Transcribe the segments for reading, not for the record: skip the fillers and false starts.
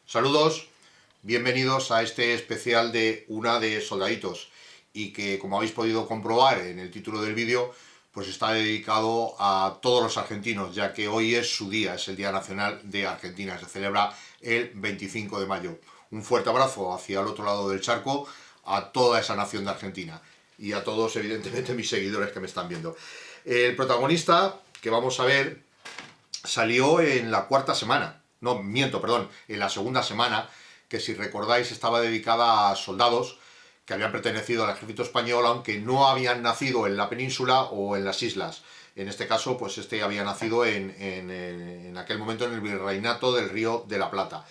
Saludos, bienvenidos a este especial de Una de Soldaditos y que, como habéis podido comprobar en el título del vídeo, pues está dedicado a todos los argentinos, ya que hoy es su día, es el Día Nacional de Argentina, se celebra el 25 de mayo. Un fuerte abrazo hacia el otro lado del charco a toda esa nación de Argentina y a todos, evidentemente, mis seguidores que me están viendo. El protagonista que vamos a ver salió en la cuarta semana, no, miento, perdón, en la segunda semana, que si recordáis estaba dedicada a soldados que habían pertenecido al ejército español, aunque no habían nacido en la península o en las islas. En este caso, pues este había nacido en aquel momento en el virreinato del Río de la Plata.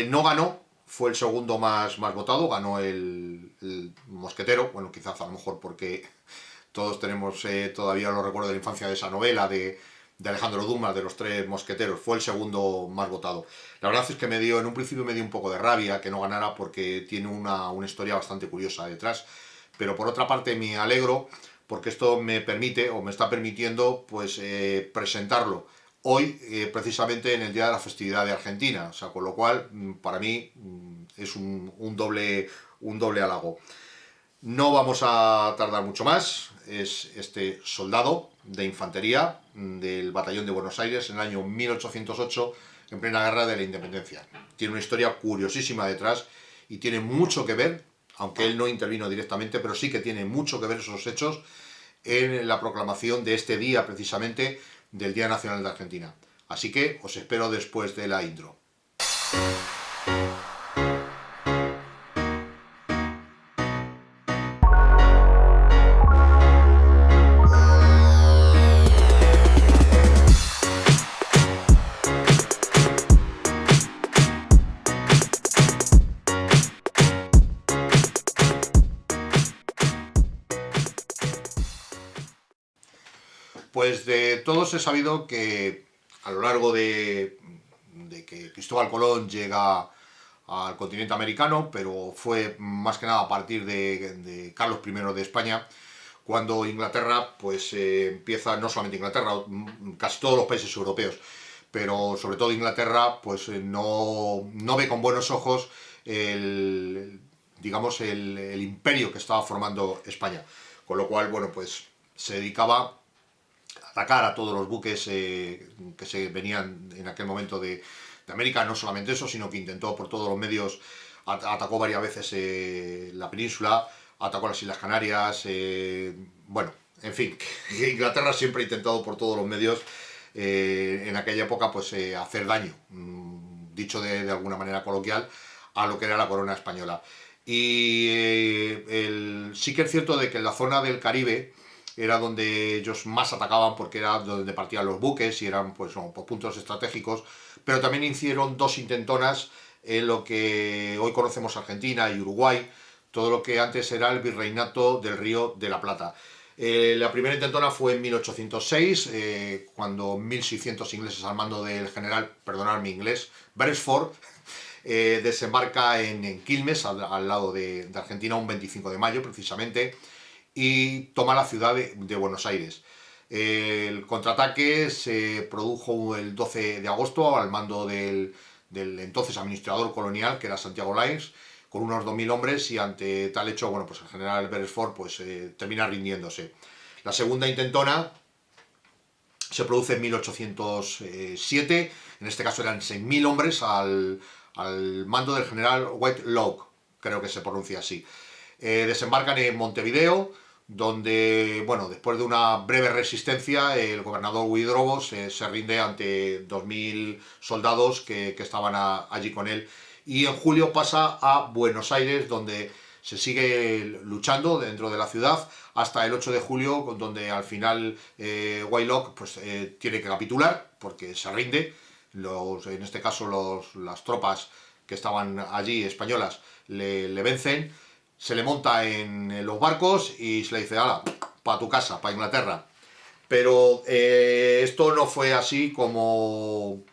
No ganó, fue el segundo más votado, ganó el mosquetero, bueno, quizás a lo mejor porque todos tenemos todavía los recuerdos de la infancia de esa novela de Alejandro Dumas, de los tres mosqueteros. Fue el segundo más votado. La verdad es que en un principio me dio un poco de rabia que no ganara porque tiene una historia bastante curiosa detrás. Pero por otra parte me alegro porque esto me permite o me está permitiendo pues presentarlo hoy precisamente en el día de la festividad de Argentina. O sea, con lo cual para mí es un doble halago. No vamos a tardar mucho más. Es este soldado de infantería del batallón de Buenos Aires en el año 1808, en plena guerra de la independencia. Tiene una historia curiosísima detrás y tiene mucho que ver, aunque él no intervino directamente, pero sí que tiene mucho que ver esos hechos en la proclamación de este día, precisamente, del Día Nacional de Argentina. Así que os espero después de la intro. Pues de todos he sabido que a lo largo de que Cristóbal Colón llega al continente americano, pero fue más que nada a partir de Carlos I de España, cuando Inglaterra pues empieza, no solamente Inglaterra, casi todos los países europeos, pero sobre todo Inglaterra pues no ve con buenos ojos digamos el imperio que estaba formando España, con lo cual bueno pues se dedicaba atacar a todos los buques que se venían en aquel momento de América. No solamente eso, sino que intentó por todos los medios, atacó varias veces la península, atacó las Islas Canarias, bueno, en fin, Inglaterra siempre ha intentado por todos los medios en aquella época pues hacer daño, dicho de alguna manera coloquial, a lo que era la corona española. Y sí que es cierto de que en la zona del Caribe era donde ellos más atacaban porque era donde partían los buques y eran pues, puntos estratégicos, pero también hicieron dos intentonas en lo que hoy conocemos Argentina y Uruguay, todo lo que antes era el virreinato del Río de la Plata. La primera intentona fue en 1806, cuando 1600 ingleses al mando del general, perdonad mi inglés, Beresford, desembarca en Quilmes, al lado de Argentina, un 25 de mayo precisamente, y toma la ciudad de Buenos Aires. El contraataque se produjo el 12 de agosto al mando del entonces administrador colonial, que era Santiago Lines, con unos 2000 hombres, y ante tal hecho, bueno, pues el general Beresford pues, termina rindiéndose. La segunda intentona se produce en 1807, en este caso eran 6000 hombres al mando del general Whitelock, creo que se pronuncia así. Desembarcan en Montevideo, donde, bueno, después de una breve resistencia, el gobernador Huidrobos se rinde ante 2000 soldados que estaban allí con él. Y en julio pasa a Buenos Aires, donde se sigue luchando dentro de la ciudad hasta el 8 de julio, donde al final Whitelock pues, tiene que capitular porque se rinde. En este caso las tropas que estaban allí, españolas, le vencen, se le monta en los barcos y se le dice, hala, para tu casa, para Inglaterra. Pero esto no fue así como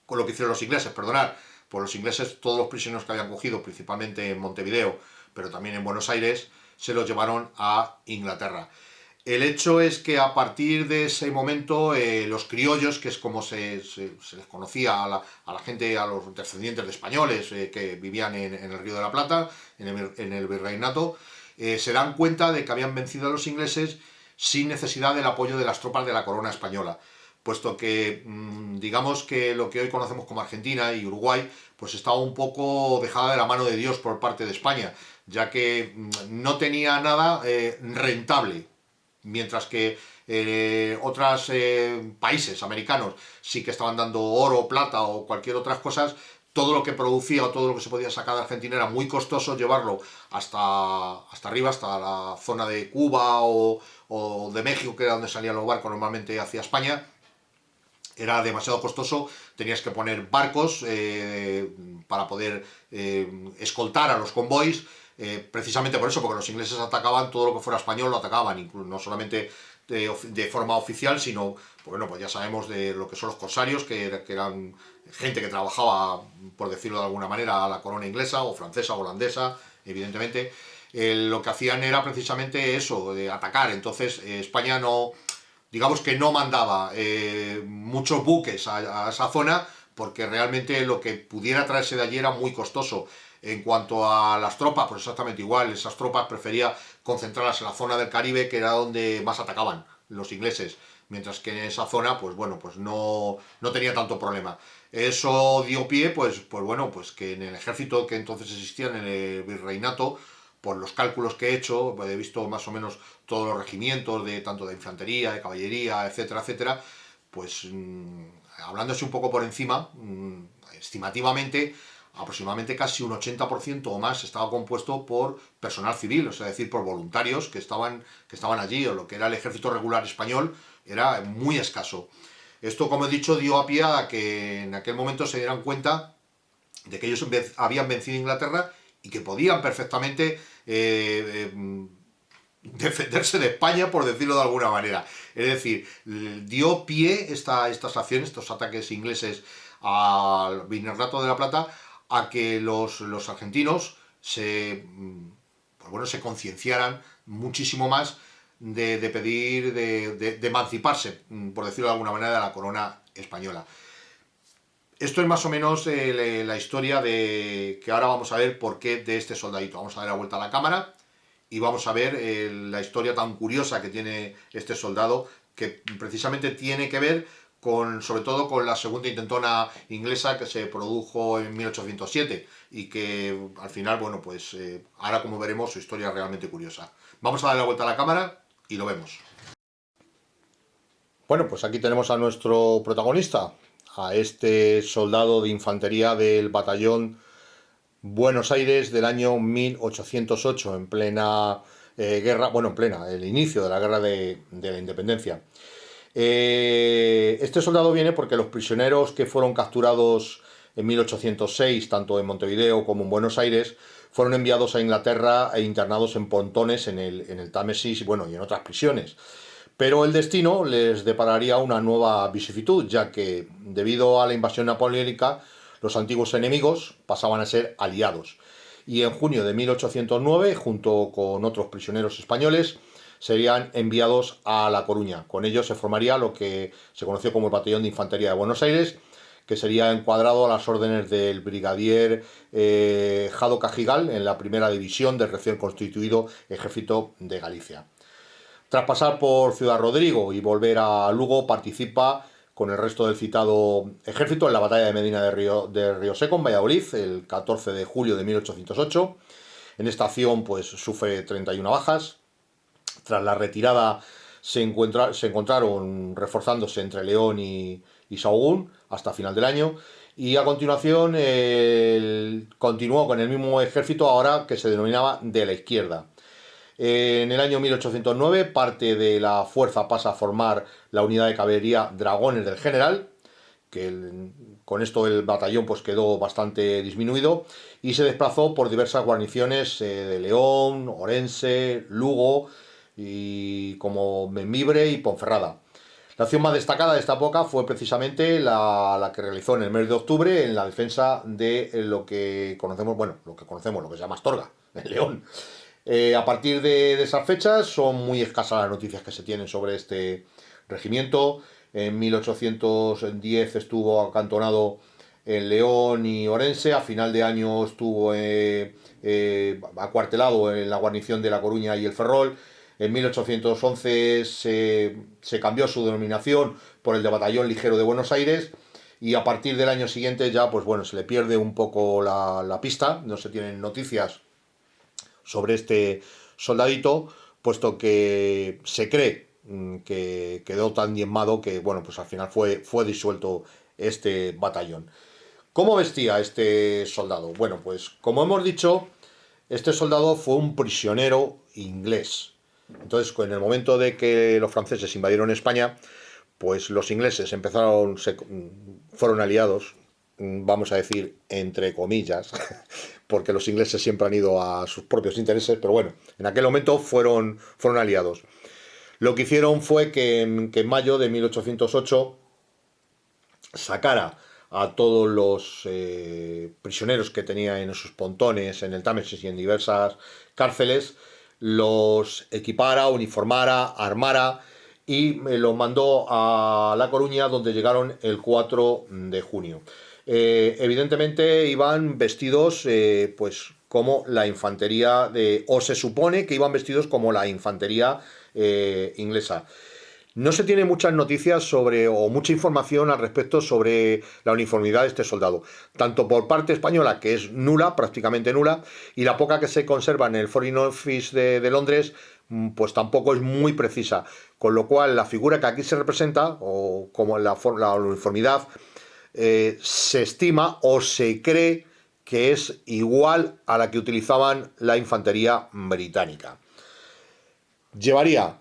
con lo que hicieron los ingleses, perdonad. Por los ingleses, todos los prisioneros que habían cogido, principalmente en Montevideo, pero también en Buenos Aires, se los llevaron a Inglaterra. El hecho es que a partir de ese momento los criollos, que es como se les conocía a la gente, a los descendientes de españoles que vivían en el Río de la Plata, en el virreinato, se dan cuenta de que habían vencido a los ingleses sin necesidad del apoyo de las tropas de la corona española, puesto que digamos que lo que hoy conocemos como Argentina y Uruguay pues estaba un poco dejada de la mano de Dios por parte de España, ya que no tenía nada rentable, mientras que otros países americanos sí que estaban dando oro, plata o cualquier otras cosas. Todo lo que producía o todo lo que se podía sacar de Argentina era muy costoso llevarlo hasta arriba, hasta la zona de Cuba o de México, que era donde salían los barcos normalmente hacia España. Era demasiado costoso, tenías que poner barcos para poder escoltar a los convoys, precisamente por eso, porque los ingleses atacaban todo lo que fuera español, lo atacaban, incluso, no solamente de forma oficial, sino, bueno, pues ya sabemos de lo que son los corsarios, que eran gente que trabajaba, por decirlo de alguna manera, a la corona inglesa o francesa o holandesa, evidentemente. Lo que hacían era precisamente eso, de atacar. Entonces España no, digamos que no mandaba muchos buques a esa zona, porque realmente lo que pudiera traerse de allí era muy costoso. En cuanto a las tropas, pues exactamente igual, esas tropas prefería concentrarlas en la zona del Caribe, que era donde más atacaban los ingleses, mientras que en esa zona, pues bueno, pues no tenía tanto problema. Eso dio pie, pues bueno, pues que en el ejército que entonces existía, en el virreinato, por los cálculos que he hecho, he visto más o menos todos los regimientos, de tanto de infantería, de caballería, etcétera, etcétera, pues hablándose un poco por encima, estimativamente, aproximadamente casi un 80% o más estaba compuesto por personal civil, o sea, es decir, por voluntarios que estaban allí, o lo que era el ejército regular español era muy escaso. Esto, como he dicho, dio a pie a que en aquel momento se dieran cuenta de que ellos habían vencido a Inglaterra y que podían perfectamente defenderse de España, por decirlo de alguna manera. Es decir, dio pie estas acciones, estos ataques ingleses al Virreinato de la Plata, a que los argentinos pues bueno, se concienciaran muchísimo más de pedir, de emanciparse, por decirlo de alguna manera, de la corona española. Esto es más o menos la historia de que ahora vamos a ver por qué de este soldadito. Vamos a dar la vuelta a la cámara y vamos a ver la historia tan curiosa que tiene este soldado, que precisamente tiene que ver con, sobre todo, con la segunda intentona inglesa que se produjo en 1807 y que al final, bueno, pues ahora, como veremos, su historia es realmente curiosa. Vamos a dar la vuelta a la cámara y lo vemos. Bueno, pues aquí tenemos a nuestro protagonista, a este soldado de infantería del batallón Buenos Aires del año 1808, en plena guerra, bueno, en plena, el inicio de la guerra de la independencia. Este soldado viene porque los prisioneros que fueron capturados en 1806, tanto en Montevideo como en Buenos Aires, fueron enviados a Inglaterra e internados en pontones en el Támesis y, bueno, y en otras prisiones. Pero el destino les depararía una nueva vicisitud, ya que, debido a la invasión napoleónica, los antiguos enemigos pasaban a ser aliados. Y en junio de 1809, junto con otros prisioneros españoles, serían enviados a La Coruña. Con ellos se formaría lo que se conoció como el Batallón de Infantería de Buenos Aires, que sería encuadrado a las órdenes del brigadier Jado Cajigal en la primera división del recién constituido Ejército de Galicia. Tras pasar por Ciudad Rodrigo y volver a Lugo, participa con el resto del citado ejército en la batalla de Medina de Río Seco, en Valladolid, el 14 de julio de 1808. En esta acción pues, sufre 31 bajas. Tras la retirada se encontraron reforzándose entre León y Sahagún hasta final del año. Y a continuación continuó con el mismo ejército, ahora que se denominaba de la izquierda. En el año 1809 parte de la fuerza pasa a formar la unidad de caballería Dragones del General, que con esto el batallón pues quedó bastante disminuido y se desplazó por diversas guarniciones de León, Orense, Lugo y como Bembibre y Ponferrada. La acción más destacada de esta época fue precisamente la que realizó en el mes de octubre en la defensa de lo que conocemos, lo que se llama Astorga, en León. A partir de esas fechas son muy escasas las noticias que se tienen sobre este regimiento. En 1810 estuvo acantonado en León y Orense, a final de año estuvo acuartelado en la guarnición de La Coruña y el Ferrol. En 1811 se cambió su denominación por el de Batallón Ligero de Buenos Aires, y a partir del año siguiente ya, pues bueno, se le pierde un poco la pista, no se tienen noticias sobre este soldadito, puesto que se cree que quedó tan diezmado que, bueno, pues al final fue disuelto este batallón. ¿Cómo vestía este soldado? Bueno, pues como hemos dicho, este soldado fue un prisionero inglés. Entonces, en el momento de que los franceses invadieron España, pues los ingleses fueron aliados, vamos a decir, entre comillas, porque los ingleses siempre han ido a sus propios intereses, pero bueno, en aquel momento fueron aliados. Lo que hicieron fue que en mayo de 1808 sacara a todos los prisioneros que tenía en sus pontones, en el Támesis y en diversas cárceles, los equipara, uniformara, armara y los mandó a La Coruña, donde llegaron el 4 de junio. Evidentemente iban vestidos pues como la infantería o se supone que iban vestidos como la infantería inglesa. No se tiene muchas noticias o mucha información al respecto sobre la uniformidad de este soldado, tanto por parte española, que es nula, prácticamente nula, y la poca que se conserva en el Foreign Office de Londres, pues tampoco es muy precisa, con lo cual la figura que aquí se representa, o como la uniformidad, se estima o se cree que es igual a la que utilizaban la infantería británica. Llevaría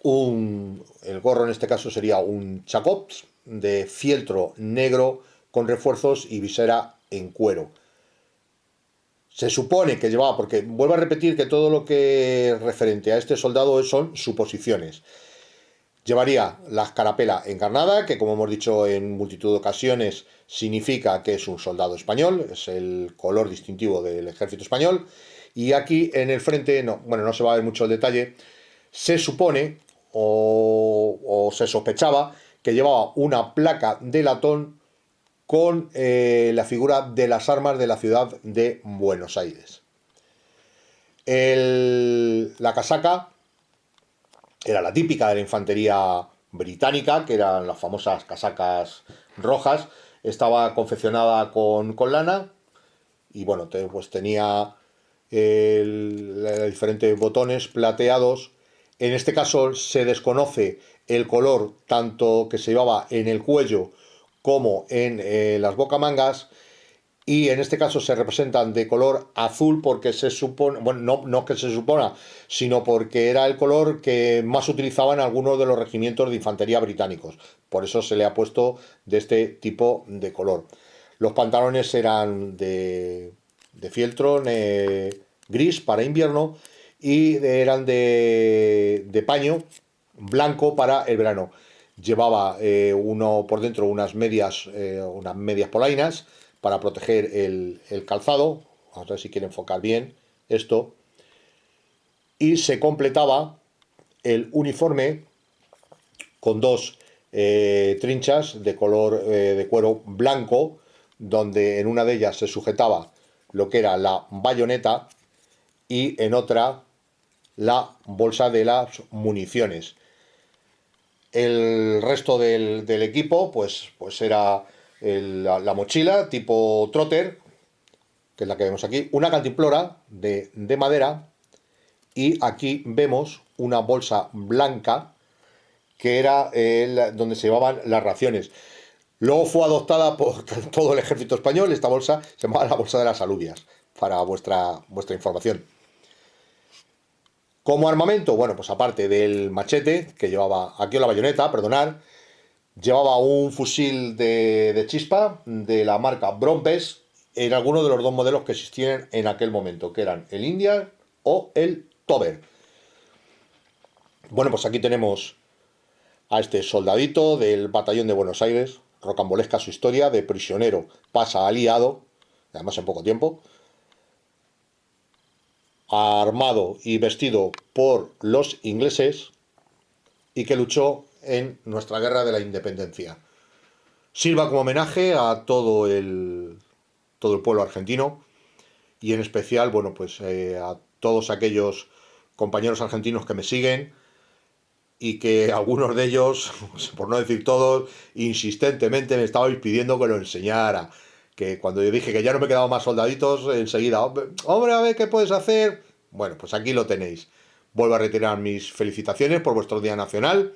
el gorro, en este caso sería un chacops de fieltro negro con refuerzos y visera en cuero. Se supone que llevaba, porque vuelvo a repetir que todo lo que es referente a este soldado son suposiciones. Llevaría la escarapela encarnada, que como hemos dicho en multitud de ocasiones significa que es un soldado español, es el color distintivo del ejército español. Y aquí en el frente, no se va a ver mucho el detalle, se supone o se sospechaba que llevaba una placa de latón con la figura de las armas de la ciudad de Buenos Aires. La casaca era la típica de la infantería británica, que eran las famosas casacas rojas. Estaba confeccionada con lana y bueno, pues tenía diferentes botones plateados. En este caso se desconoce el color tanto que se llevaba en el cuello como en las bocamangas, y en este caso se representan de color azul porque se supone, bueno, no que se supona, sino porque era el color que más utilizaban algunos de los regimientos de infantería británicos. Por eso se le ha puesto de este tipo de color. Los pantalones eran de fieltro gris para invierno y eran de paño blanco para el verano. Llevaba uno por dentro unas medias polainas para proteger el calzado. Vamos a ver si quiero enfocar bien esto. Y se completaba el uniforme con dos trinchas de color de cuero blanco, donde en una de ellas se sujetaba lo que era la bayoneta y en otra la bolsa de las municiones. El resto del equipo pues era la mochila tipo trotter, que es la que vemos aquí, una cantimplora de madera, y aquí vemos una bolsa blanca que era donde se llevaban las raciones. Luego fue adoptada por todo el ejército español. Esta bolsa se llamaba la bolsa de las alubias, para vuestra información. Como armamento, bueno, pues aparte del machete, que llevaba aquí, la bayoneta, perdonad, llevaba un fusil de chispa de la marca Brompes en alguno de los dos modelos que existían en aquel momento, que eran el Indian o el Tober. Bueno, pues aquí tenemos a este soldadito del batallón de Buenos Aires. Rocambolesca su historia, de prisionero pasa a aliado, además en poco tiempo. armado y vestido por los ingleses y que luchó en nuestra guerra de la independencia. Sirva como homenaje a todo el pueblo argentino y en especial, bueno, pues a todos aquellos compañeros argentinos que me siguen y que algunos de ellos, por no decir todos, insistentemente me estabais pidiendo que lo enseñara. Que cuando yo dije que ya no me quedaban más soldaditos, enseguida, hombre, a ver qué puedes hacer. Bueno, pues aquí lo tenéis. Vuelvo a retirar mis felicitaciones por vuestro Día Nacional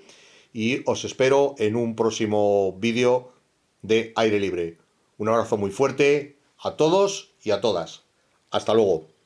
y os espero en un próximo vídeo de Aire Libre. Un abrazo muy fuerte a todos y a todas. Hasta luego.